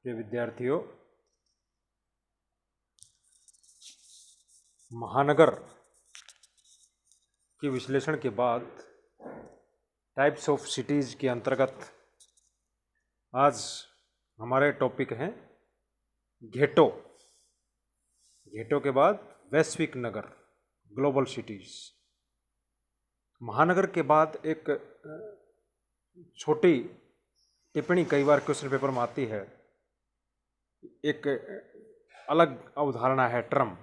प्रिय विद्यार्थियों, महानगर के विश्लेषण के बाद टाइप्स ऑफ सिटीज़ के अंतर्गत आज हमारे टॉपिक हैं घेटो। घेटो के बाद वैश्विक नगर, ग्लोबल सिटीज़। महानगर के बाद एक छोटी टिप्पणी कई बार क्वेश्चन पेपर में आती है। एक अलग अवधारणा है टर्म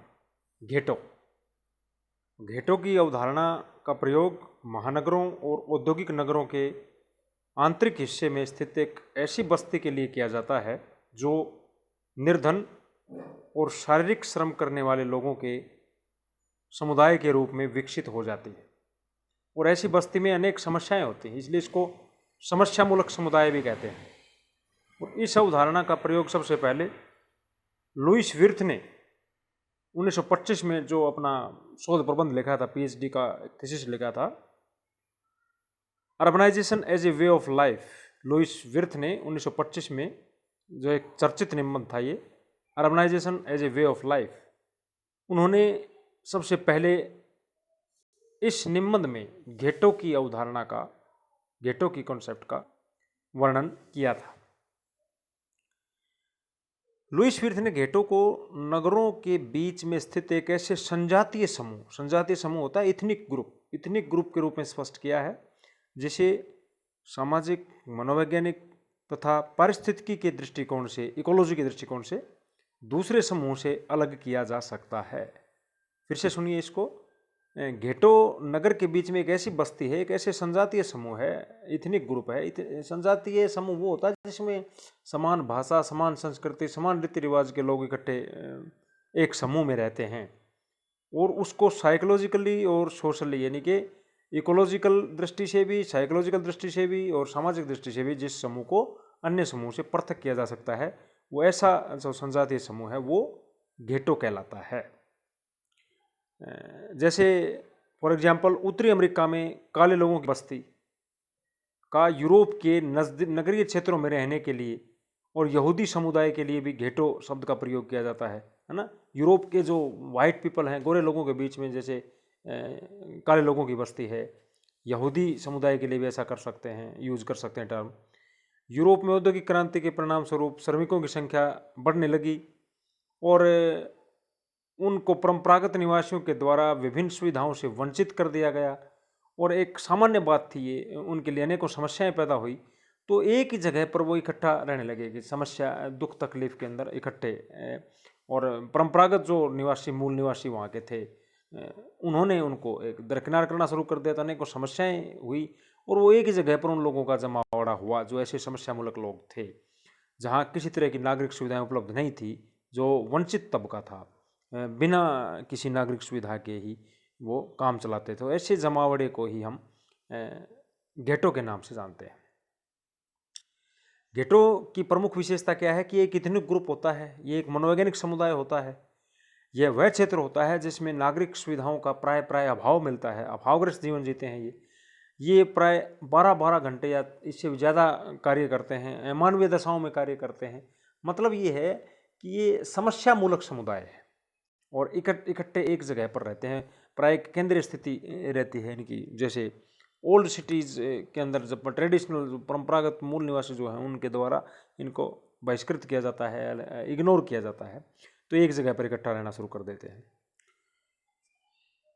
घेटो। घेटो की अवधारणा का प्रयोग महानगरों और औद्योगिक नगरों के आंतरिक हिस्से में स्थित एक ऐसी बस्ती के लिए किया जाता है जो निर्धन और शारीरिक श्रम करने वाले लोगों के समुदाय के रूप में विकसित हो जाती है। और ऐसी बस्ती में अनेक समस्याएं होती हैं, इसलिए इसको समस्यामूलक समुदाय भी कहते हैं। और इस अवधारणा का प्रयोग सबसे पहले लुईस विर्थ ने 1925 में जो अपना शोध प्रबंध लिखा था, पीएचडी का थीसिस लिखा था, urbanisation as a way of life. Louis Wirth ने 1925 में जो एक चर्चित निबंध था, ये urbanisation as a way of life, उन्होंने सबसे पहले इस निबंध में घेटो की अवधारणा का, घेटो की कॉन्सेप्ट का वर्णन किया था। लुईस विर्थ ने घेटो को नगरों के बीच में स्थित एक ऐसे संजातीय समूह होता है इथनिक ग्रुप के रूप में स्पष्ट किया है, जिसे सामाजिक, मनोवैज्ञानिक तथा पारिस्थितिकी के दृष्टिकोण से, इकोलॉजी के दृष्टिकोण से दूसरे समूह से अलग किया जा सकता है। फिर से सुनिए इसको। घेटो नगर के बीच में एक ऐसी बस्ती है, एक ऐसे संजातीय समूह है, इथनिक ग्रुप है। संजातीय समूह वो होता है जिसमें समान भाषा, समान संस्कृति, समान रीति रिवाज के लोग इकट्ठे एक समूह में रहते हैं। और उसको साइकोलॉजिकली और सोशली, यानी कि इकोलॉजिकल दृष्टि से भी, साइकोलॉजिकल दृष्टि से भी और सामाजिक दृष्टि से भी जिस समूह को अन्य समूह से पृथक किया जा सकता है, वो ऐसा जो संजातीय समूह है वो घेटो कहलाता है। जैसे फॉर एग्जाम्पल उत्तरी अमेरिका में काले लोगों की बस्ती का यूरोप के नगरीय क्षेत्रों में रहने के लिए और यहूदी समुदाय के लिए भी घेटो शब्द का प्रयोग किया जाता है ना। यूरोप के जो वाइट पीपल हैं, गोरे लोगों के बीच में जैसे काले लोगों की बस्ती है, यहूदी समुदाय के लिए भी ऐसा कर सकते हैं, यूज कर सकते हैं टर्म। यूरोप में औद्योगिक क्रांति के परिणाम स्वरूप श्रमिकों की संख्या बढ़ने लगी और उनको परंपरागत निवासियों के द्वारा विभिन्न सुविधाओं से वंचित कर दिया गया। और एक सामान्य बात थी ये, उनके लिए अनेकों समस्याएं पैदा हुई, तो एक ही जगह पर वो इकट्ठा रहने लगे कि समस्या, दुख तकलीफ के अंदर इकट्ठे। और परंपरागत जो निवासी, मूल निवासी वहाँ के थे, उन्होंने उनको एक दरकिनार करना शुरू कर दिया, तो अनेकों समस्याएं हुई और वो एक ही जगह पर उन लोगों का जमावड़ा हुआ जो ऐसे समस्यामूलक लोग थे, जहाँ किसी तरह की नागरिक सुविधाएं उपलब्ध नहीं थी, जो वंचित तबका था, बिना किसी नागरिक सुविधा के ही वो काम चलाते थे। ऐसे जमावड़े को ही हम घेटो के नाम से जानते हैं। घेटो की प्रमुख विशेषता क्या है कि एक इथनिक ग्रुप होता है, ये एक मनोवैज्ञानिक समुदाय होता है। यह वह क्षेत्र होता है जिसमें नागरिक सुविधाओं का प्राय अभाव मिलता है, अभावग्रस्त जीवन जीते हैं ये प्राय 12-12 घंटे या इससे ज़्यादा कार्य करते हैं, अमानवीय दशाओं में कार्य करते हैं। मतलब ये है कि ये समस्यामूलक समुदाय है और इकट्ठे एक जगह पर रहते हैं, प्राय केंद्रीय स्थिति रहती है इनकी। जैसे ओल्ड सिटीज़ के अंदर जब ट्रेडिशनल, परंपरागत मूल निवासी जो हैं, उनके द्वारा इनको बहिष्कृत किया जाता है, इग्नोर किया जाता है, तो एक जगह पर इकट्ठा रहना शुरू कर देते हैं।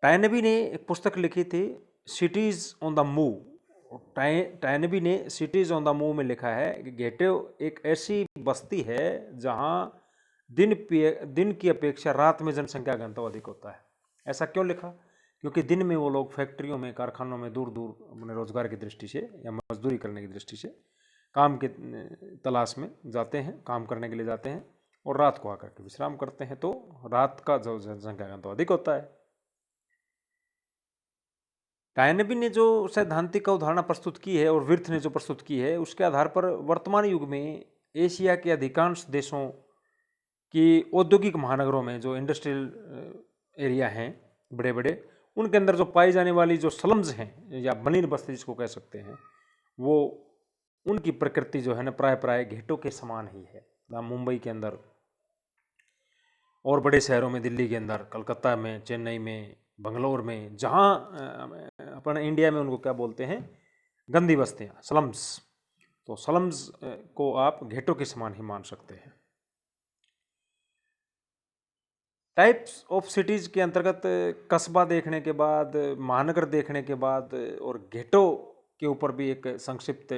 टायनबी ने एक पुस्तक लिखी थी, सिटीज़ ऑन द मूव। टायनबी ने सिटीज़ ऑन द मूव में लिखा है कि घेटो एक ऐसी बस्ती है जहाँ दिन की अपेक्षा रात में जनसंख्या घनत्व अधिक होता है। ऐसा क्यों लिखा? क्योंकि दिन में वो लोग फैक्ट्रियों में, कारखानों में दूर दूर अपने रोजगार की दृष्टि से या मजदूरी करने की दृष्टि से काम के तलाश में जाते हैं, काम करने के लिए जाते हैं, और रात को आकर के विश्राम करते हैं, तो रात का जो जनसंख्या घनत्व अधिक होता है। टायनबी ने जो सैद्धांतिक अवधारणा प्रस्तुत की है और विर्थ ने जो प्रस्तुत की है, उसके आधार पर वर्तमान युग में एशिया के अधिकांश देशों कि औद्योगिक महानगरों में जो इंडस्ट्रियल एरिया हैं बड़े बड़े, उनके अंदर जो पाई जाने वाली जो स्लम्स हैं या मलिन बस्ती जिसको कह सकते हैं, वो उनकी प्रकृति जो है ना प्राय घेटो के समान ही है। मुंबई के अंदर और बड़े शहरों में, दिल्ली के अंदर, कलकत्ता में, चेन्नई में, बंगलोर में, जहाँ अपन इंडिया में उनको क्या बोलते हैं, गंदी बस्तियाँ, स्लम्स। तो स्लम्स को आप घेटों के समान ही मान सकते हैं। टाइप्स ऑफ सिटीज़ के अंतर्गत कस्बा देखने के बाद, महानगर देखने के बाद और घेटों के ऊपर भी एक संक्षिप्त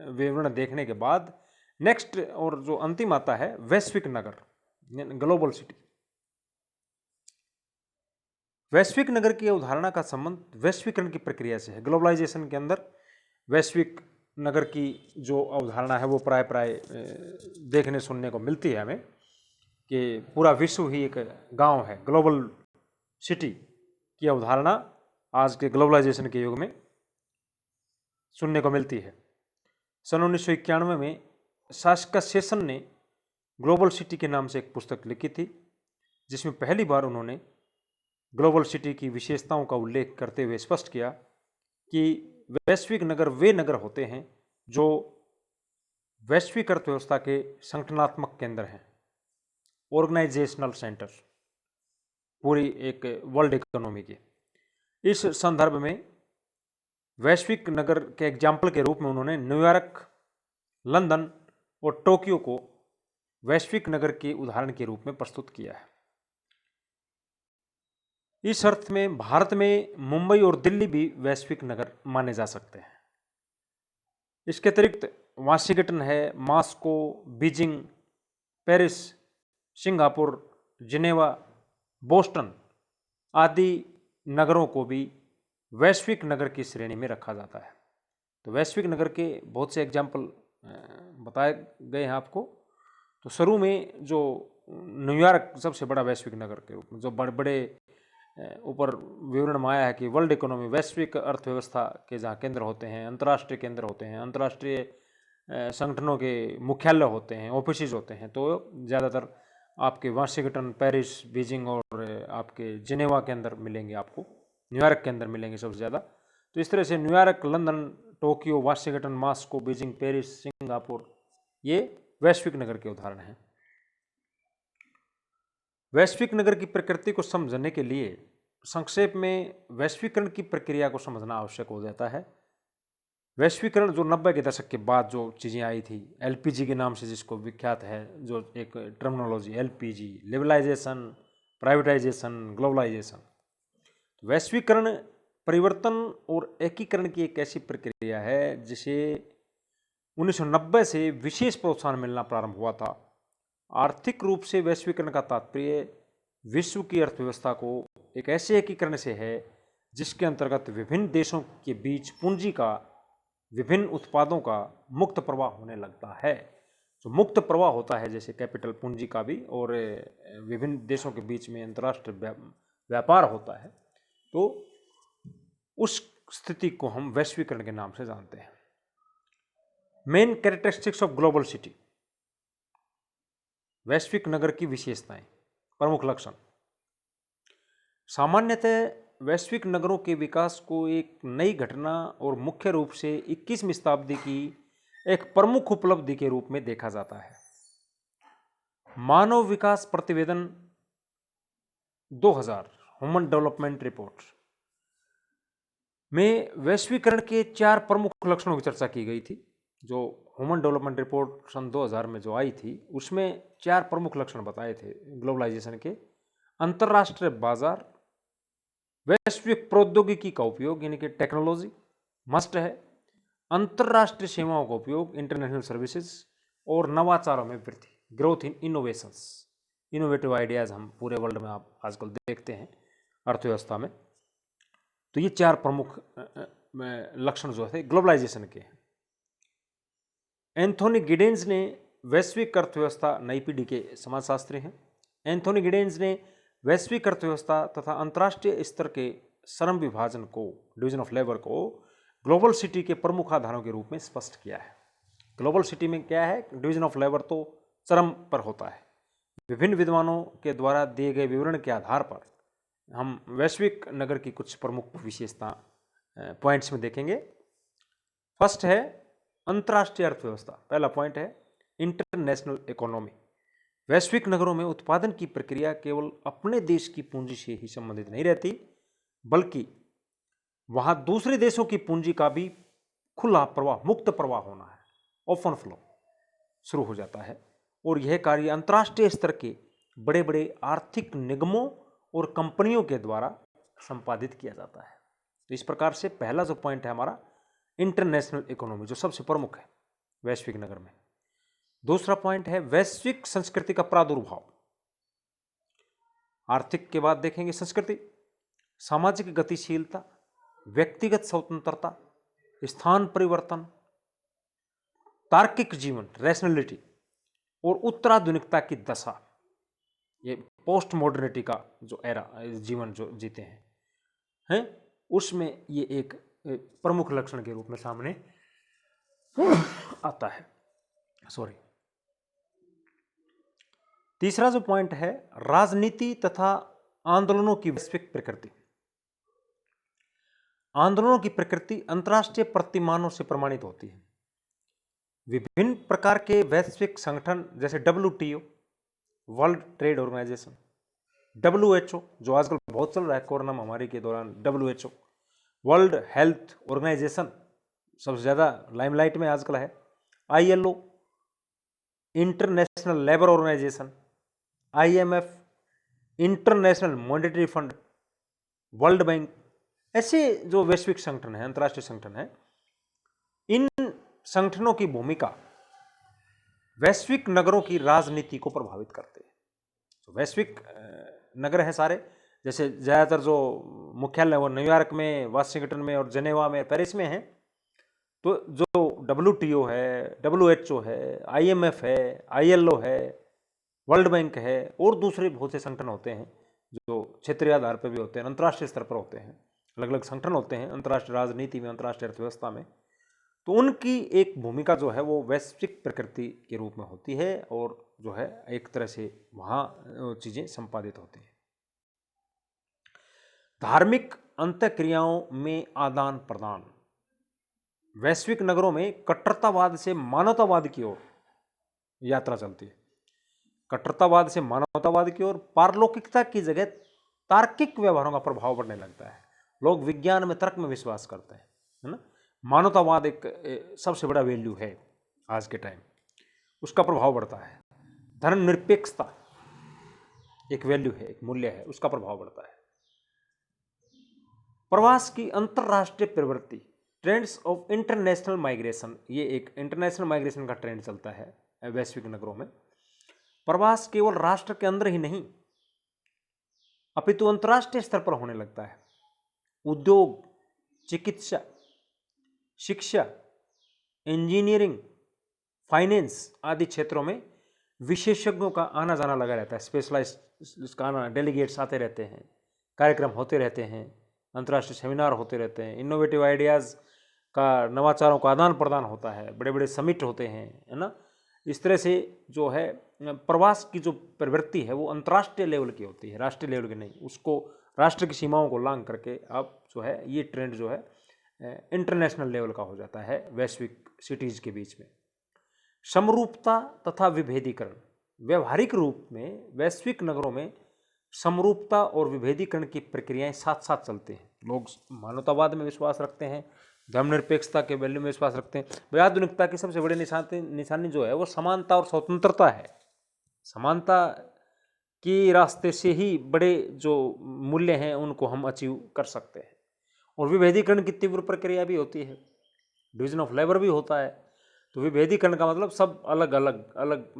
विवरण देखने के बाद नेक्स्ट और जो अंतिम आता है वैश्विक नगर, ग्लोबल सिटी। वैश्विक नगर की अवधारणा का संबंध वैश्वीकरण की प्रक्रिया से है। ग्लोबलाइजेशन के अंदर वैश्विक नगर की जो अवधारणा है वो प्राय देखने सुनने को मिलती है हमें, कि पूरा विश्व ही एक गांव है। ग्लोबल सिटी की अवधारणा आज के ग्लोबलाइजेशन के युग में सुनने को मिलती है। सन 1991 में शास्का शेषन ने ग्लोबल सिटी के नाम से एक पुस्तक लिखी थी, जिसमें पहली बार उन्होंने ग्लोबल सिटी की विशेषताओं का उल्लेख करते हुए स्पष्ट किया कि वैश्विक नगर वे नगर होते हैं जो वैश्विक अर्थव्यवस्था के संगठनात्मक केंद्र हैं, ऑर्गेनाइजेशनल सेंटर, पूरी एक वर्ल्ड इकोनॉमी के। इस संदर्भ में वैश्विक नगर के एग्जाम्पल के रूप में उन्होंने न्यूयॉर्क, लंदन और टोक्यो को वैश्विक नगर के उदाहरण के रूप में प्रस्तुत किया है। इस अर्थ में भारत में मुंबई और दिल्ली भी वैश्विक नगर माने जा सकते हैं। इसके अतिरिक्त वाशिंगटन है, Moscow, Beijing, Paris, Singapore, Geneva, Boston आदि नगरों को भी वैश्विक नगर की श्रेणी में रखा जाता है। तो वैश्विक नगर के बहुत से एग्जाम्पल बताए गए हैं आपको। तो शुरू में जो न्यूयॉर्क सबसे बड़ा वैश्विक नगर के रूप में, जो बड़े बड़े ऊपर विवरण में आया है कि वर्ल्ड इकोनॉमी, वैश्विक अर्थव्यवस्था के जहाँ केंद्र होते हैं, अंतर्राष्ट्रीय केंद्र होते हैं, अंतर्राष्ट्रीय संगठनों के मुख्यालय होते हैं, ऑफिसेज होते हैं, तो ज़्यादातर आपके वाशिंगटन, पेरिस, बीजिंग और आपके जिनेवा के अंदर मिलेंगे, आपको न्यूयॉर्क के अंदर मिलेंगे सबसे ज़्यादा। तो इस तरह से New York, London, Tokyo, Washington, Moscow, Beijing, Paris, Singapore, ये वैश्विक नगर के उदाहरण हैं। वैश्विक नगर की प्रकृति को समझने के लिए संक्षेप में वैश्वीकरण की प्रक्रिया को समझना आवश्यक हो जाता है। वैश्वीकरण जो 90 के दशक के बाद जो चीज़ें आई थी, एलपीजी के नाम से जिसको विख्यात है, जो एक terminology LPG, liberalisation, privatisation, globalisation. वैश्वीकरण परिवर्तन और एकीकरण की एक ऐसी प्रक्रिया है जिसे 1990 से विशेष प्रोत्साहन मिलना प्रारंभ हुआ था। आर्थिक रूप से वैश्वीकरण का तात्पर्य विश्व की अर्थव्यवस्था को एक ऐसे एकीकरण से है जिसके अंतर्गत विभिन्न देशों के बीच पूंजी का, विभिन्न उत्पादों का मुक्त प्रवाह होने लगता है। जो मुक्त प्रवाह होता है, जैसे कैपिटल पूंजी का भी, और विभिन्न देशों के बीच में अंतर्राष्ट्रीय व्यापार होता है, तो उस स्थिति को हम वैश्वीकरण के नाम से जानते हैं। Main characteristics of global city, वैश्विक नगर की विशेषताएं, प्रमुख लक्षण। सामान्यतः वैश्विक नगरों के विकास को एक नई घटना और मुख्य रूप से 21वीं शताब्दी की एक प्रमुख उपलब्धि के रूप में देखा जाता है। मानव विकास प्रतिवेदन 2000 ह्यूमन डेवलपमेंट रिपोर्ट में वैश्वीकरण के 4 प्रमुख लक्षणों की चर्चा की गई थी। जो ह्यूमन डेवलपमेंट रिपोर्ट सन 2000 में जो आई थी, उसमें 4 प्रमुख लक्षण बताए थे ग्लोबलाइजेशन के। अंतर्राष्ट्रीय बाजार, वैश्विक प्रौद्योगिकी का उपयोग यानी कि टेक्नोलॉजी मस्ट है, अंतर्राष्ट्रीय सेवाओं का उपयोग, इंटरनेशनल सर्विसेज, और नवाचारों में वृद्धि, growth in innovations, innovative ideas हम पूरे वर्ल्ड में आप आजकल देखते हैं अर्थव्यवस्था में। तो ये 4 प्रमुख लक्षण जो थे ग्लोबलाइजेशन के हैं। एंथोनी गिडेन्स ने वैश्विक अर्थव्यवस्था, नई पीढ़ी के समाजशास्त्री हैं, एंथोनी गिडेन्स ने वैश्विक अर्थव्यवस्था तथा अंतर्राष्ट्रीय स्तर के श्रम विभाजन को, डिवीजन ऑफ लेबर को, ग्लोबल सिटी के प्रमुख आधारों के रूप में स्पष्ट किया है। ग्लोबल सिटी में क्या है, डिवीजन ऑफ लेबर तो श्रम पर होता है। विभिन्न विद्वानों के द्वारा दिए गए विवरण के आधार पर हम वैश्विक नगर की कुछ प्रमुख विशेषता पॉइंट्स में देखेंगे। फर्स्ट है अंतर्राष्ट्रीय अर्थव्यवस्था। पहला पॉइंट है इंटरनेशनल इकोनॉमी। वैश्विक नगरों में उत्पादन की प्रक्रिया केवल अपने देश की पूंजी से ही संबंधित नहीं रहती, बल्कि वहां दूसरे देशों की पूंजी का भी खुला प्रवाह, मुक्त प्रवाह होना है, ओपन फ्लो शुरू हो जाता है। और यह कार्य अंतर्राष्ट्रीय स्तर के बड़े बड़े आर्थिक निगमों और कंपनियों के द्वारा संपादित किया जाता है। तो इस प्रकार से पहला जो पॉइंट है हमारा इंटरनेशनल इकोनॉमी, जो सबसे प्रमुख है वैश्विक नगर में। दूसरा पॉइंट है वैश्विक संस्कृति का प्रादुर्भाव। आर्थिक के बाद देखेंगे संस्कृति, सामाजिक गतिशीलता, व्यक्तिगत स्वतंत्रता, स्थान परिवर्तन, तार्किक जीवन, रैशनलिटी, और उत्तराधुनिकता की दशा। ये पोस्ट मॉडर्निटी का जो एरा, जीवन जो जीते हैं, उसमें ये एक प्रमुख लक्षण के रूप में सामने आता है। सॉरी। तीसरा जो पॉइंट है राजनीति तथा आंदोलनों की वैश्विक प्रकृति। आंदोलनों की प्रकृति अंतर्राष्ट्रीय प्रतिमानों से प्रमाणित होती है। विभिन्न प्रकार के वैश्विक संगठन जैसे WTO, World Trade Organization, WHO जो आजकल बहुत चल रहा है कोरोना महामारी के दौरान, WHO, वर्ल्ड हेल्थ ऑर्गेनाइजेशन सबसे ज़्यादा लाइमलाइट में आजकल है, ILO, International Labour Organization, IMF, International Monetary Fund, World Bank, ऐसे जो वैश्विक संगठन हैं, अंतर्राष्ट्रीय संगठन हैं, इन संगठनों की भूमिका वैश्विक नगरों की राजनीति को प्रभावित करते हैं। तो वैश्विक नगर हैं सारे, जैसे ज़्यादातर जो मुख्यालय वो न्यूयॉर्क में, वाशिंगटन में और जेनेवा में, पेरिस में हैं। तो जो WTO है, WHO है, IMF है, ILO है, वर्ल्ड बैंक है, और दूसरे बहुत से संगठन होते हैं जो क्षेत्रीय आधार पर भी होते हैं, अंतर्राष्ट्रीय स्तर पर होते हैं, अलग अलग संगठन होते हैं अंतर्राष्ट्रीय राजनीति में, अंतर्राष्ट्रीय अर्थव्यवस्था में। तो उनकी एक भूमिका जो है वो वैश्विक प्रकृति के रूप में होती है, और जो है एक तरह से वहाँ चीज़ें संपादित होती हैं। धार्मिक अंतःक्रियाओं में आदान प्रदान। वैश्विक नगरों में कट्टरतावाद से मानवतावाद की ओर यात्रा चलती है। कट्टरतावाद से मानवतावाद की ओर, पारलौकिकता की जगह तार्किक व्यवहारों का प्रभाव बढ़ने लगता है। लोग विज्ञान में, तर्क में विश्वास करते हैं, है ना। मानवतावाद एक सबसे बड़ा वैल्यू है आज के टाइम, उसका प्रभाव बढ़ता है। धर्मनिरपेक्षता एक वैल्यू है, एक मूल्य है, उसका प्रभाव बढ़ता है। प्रवास की अंतरराष्ट्रीय प्रवृत्ति, ट्रेंड्स ऑफ इंटरनेशनल माइग्रेशन, ये एक इंटरनेशनल माइग्रेशन का ट्रेंड चलता है वैश्विक नगरों में। प्रवास केवल राष्ट्र के अंदर ही नहीं अपितु अंतर्राष्ट्रीय स्तर पर होने लगता है। उद्योग, चिकित्सा, शिक्षा, इंजीनियरिंग, फाइनेंस आदि क्षेत्रों में विशेषज्ञों का आना जाना लगा रहता है। स्पेशलाइज्ड का आना, डेलीगेट्स आते रहते हैं, कार्यक्रम होते रहते हैं, अंतर्राष्ट्रीय सेमिनार होते रहते हैं, इनोवेटिव आइडियाज़ का, नवाचारों का आदान प्रदान होता है, बड़े बड़े समिट होते हैं, है ना। इस तरह से जो है प्रवास की जो प्रवृत्ति है वो अंतर्राष्ट्रीय लेवल की होती है, राष्ट्रीय लेवल की नहीं। उसको राष्ट्र की सीमाओं को लांघ करके अब जो है ये ट्रेंड जो है इंटरनेशनल लेवल का हो जाता है वैश्विक सिटीज़ के बीच में। समरूपता तथा विभेदीकरण। व्यवहारिक रूप में वैश्विक नगरों में समरूपता और विभेदीकरण की प्रक्रियाएं साथ साथ चलती हैं। लोग मानवतावाद में विश्वास रखते हैं, धर्मनिरपेक्षता के वैल्यू में विश्वास रखते हैं। आधुनिकता की सबसे बड़ी निशानी जो है वो समानता और स्वतंत्रता है। समानता की रास्ते से ही बड़े जो मूल्य हैं उनको हम अचीव कर सकते हैं। और विभेदीकरण की तीव्र प्रक्रिया भी होती है, डिवीजन ऑफ लेबर भी होता है। तो विभेदीकरण का मतलब सब अलग अलग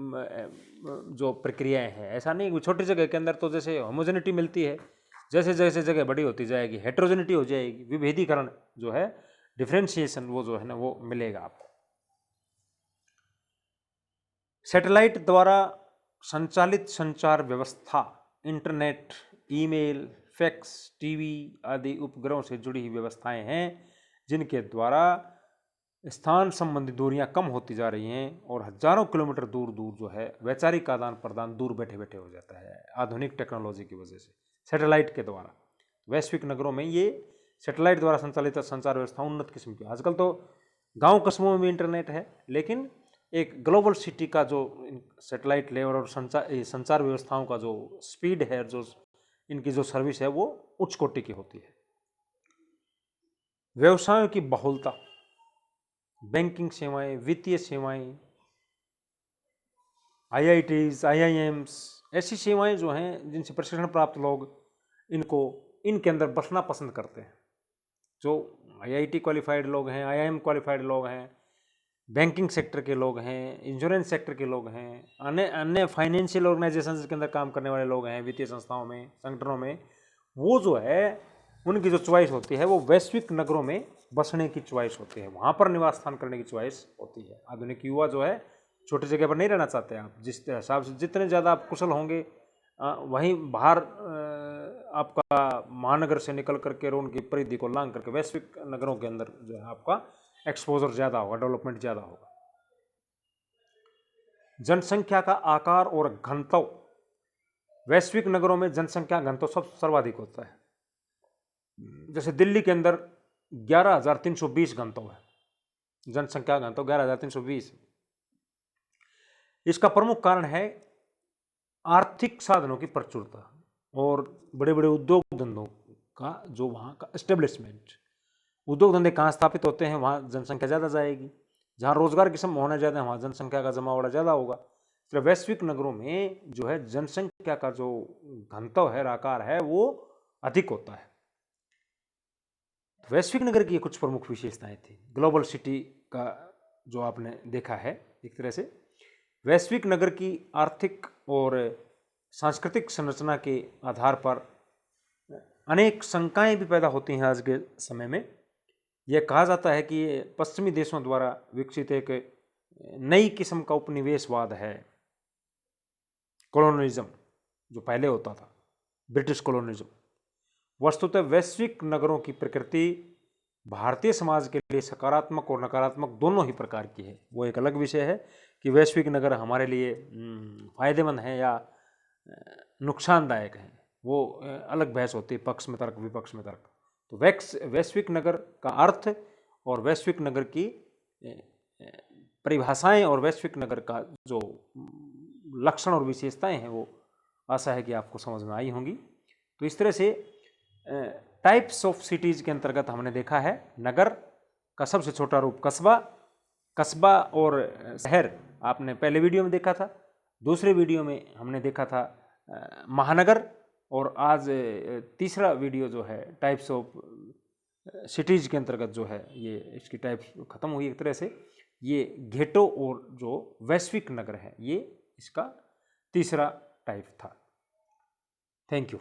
जो प्रक्रियाएं हैं, ऐसा नहीं कि छोटी जगह के अंदर तो जैसे होमोजेनिटी मिलती है, जैसे जैसे जगह बड़ी होती जाएगी हेट्रोजेनिटी हो जाएगी। विभेदीकरण जो है, डिफ्रेंशिएशन, वो जो है ना वो मिलेगा आपको। सैटेलाइट द्वारा संचालित संचार व्यवस्था, इंटरनेट, ईमेल, फैक्स, टीवी आदि उपग्रहों से जुड़ी हुई व्यवस्थाएं हैं जिनके द्वारा स्थान संबंधी दूरियां कम होती जा रही हैं और हजारों किलोमीटर दूर दूर जो है वैचारिक आदान प्रदान दूर बैठे बैठे हो जाता है आधुनिक टेक्नोलॉजी की वजह से, सैटेलाइट के द्वारा। वैश्विक नगरों में ये सैटेलाइट द्वारा संचालित संचार व्यवस्था उन्नत किस्म की। आजकल तो गांव कस्बों में भी इंटरनेट है, लेकिन एक ग्लोबल सिटी का जो सैटेलाइट लेवल और संचार व्यवस्थाओं का जो स्पीड है, जो इनकी जो सर्विस है, वो उच्च कोटि की होती है। व्यवसायों की बहुलता, बैंकिंग सेवाएं, वित्तीय सेवाएं, IITs, IIMs, ऐसी सेवाएं जो हैं जिनसे प्रशिक्षण प्राप्त लोग इनके अंदर बसना पसंद करते हैं। जो IIT क्वालिफाइड लोग हैं, IIM क्वालिफाइड लोग हैं, बैंकिंग सेक्टर के लोग हैं, इंश्योरेंस सेक्टर के लोग हैं, अन्य फाइनेंशियल ऑर्गेनाइजेशंस के अंदर काम करने वाले लोग हैं, वित्तीय संस्थाओं में, संगठनों में, वो जो है उनकी जो चॉइस होती है वो वैश्विक नगरों में बसने की चॉइस होती है, वहाँ पर निवास स्थान करने की चॉइस होती है। आधुनिक युवा जो है छोटी जगह पर नहीं रहना चाहते। आप जिस हिसाब से जितने ज़्यादा आप कुशल होंगे, वहीं बाहर आपका महानगर से निकल करके और उनकी परिधि को लांग करके वैश्विक नगरों के अंदर जो है आपका एक्सपोजर ज़्यादा होगा, डेवलपमेंट ज़्यादा होगा। जनसंख्या का आकार और घनत्व, वैश्विक नगरों में जनसंख्या घनत्व सब सर्वाधिक होता है। जैसे दिल्ली के अंदर 11,320 घनत्व है, जनसंख्या घनत्व 11,320। इसका प्रमुख कारण है आर्थिक साधनों की प्रचुरता और बड़े बड़े उद्योग धंधों का जो वहाँ का एस्टेब्लिशमेंट। उद्योग धंधे कहाँ स्थापित होते हैं, वहाँ जनसंख्या ज़्यादा जाएगी। जहाँ रोजगार की संभावना ज़्यादा है, वहाँ जनसंख्या का जमावड़ा ज़्यादा होगा। इसलिए वैश्विक नगरों में जो है जनसंख्या का जो घनत्व है, आकार है, वो अधिक होता है। वैश्विक नगर की कुछ प्रमुख विशेषताएं थी। ग्लोबल सिटी का जो आपने देखा है, एक तरह से वैश्विक नगर की आर्थिक और सांस्कृतिक संरचना के आधार पर अनेक शंकाएं भी पैदा होती हैं आज के समय में। यह कहा जाता है कि ये पश्चिमी देशों द्वारा विकसित एक नई किस्म का उपनिवेशवाद है, कॉलोनिज्म जो पहले होता था, ब्रिटिश कॉलोनिज्म। वस्तुतः वैश्विक नगरों की प्रकृति भारतीय समाज के लिए सकारात्मक और नकारात्मक दोनों ही प्रकार की है। वो एक अलग विषय है कि वैश्विक नगर हमारे लिए फायदेमंद है या नुकसानदायक है, वो अलग बहस होती है, पक्ष में तर्क विपक्ष में तर्क। तो वैश्विक नगर का अर्थ और वैश्विक नगर की परिभाषाएं और वैश्विक नगर का जो लक्षण और विशेषताएं हैं, वो आशा है कि आपको समझ में आई होंगी। तो इस तरह से टाइप्स ऑफ सिटीज के अंतर्गत हमने देखा है नगर का सबसे छोटा रूप कस्बा, कस्बा और शहर आपने पहले वीडियो में देखा था। दूसरे वीडियो में हमने देखा था महानगर, और आज तीसरा वीडियो जो है टाइप्स ऑफ सिटीज के अंतर्गत जो है ये इसकी टाइप्स खत्म हुई एक तरह से। ये घेटो और जो वैश्विक नगर है, ये इसका तीसरा टाइप था। Thank you.